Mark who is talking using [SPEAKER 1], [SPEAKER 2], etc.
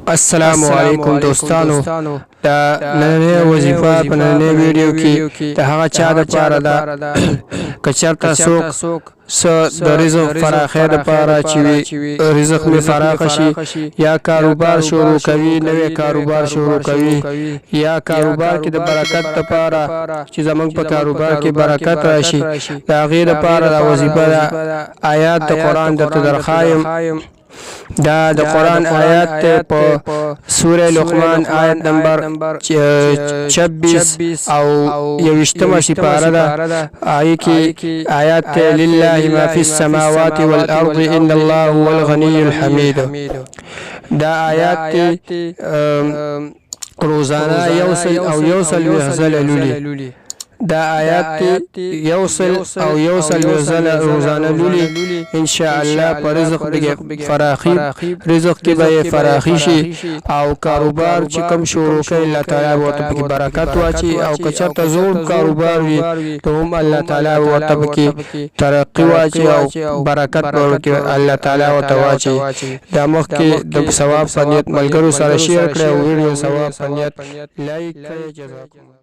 [SPEAKER 1] السلام علیکم دوستانو دا نننه وظیفه په نننه ویډیو کې د هغه چا د پاره ده که چېرته څوک د رزق فراخۍ دپاره چې رزق مې فراخه شي یا کاروبار شروع کوي نوی کاروبار شروع کوي یا کاروبار کې د برکت دپاره چې زموږ په کاروبار کې برکت راشي د هغې دپاره دا وظیفه ده آیات د قرآن درته درښایم دا د قرآن آیات ته په سوره لقمان آیت نمبر 26 او 21 سپاره ده آیه کې آیات ته لله ما فی السماوات والارض ان الله هو الغنی الحمید دا آیات ته روزانه یوصل لولي دا آیات یوصل روزانه لولي ان شاء الله پر رزق بگه فراخی رزق کی به فراخی شي او کاروبار چې کم شروع کوي الله تعالی ورته پکې برکت واچي او که چېرته زوړ کاروبار وي ته هم الله تعالی ورته پکې ترقی واچي او برکت ورکړي الله تعالی ورته واچي دا مخکې د ثواب په نیت ملګرو سره شیر کړئ او ویډیو ثواب په نیت لایک کړئ. جزاکم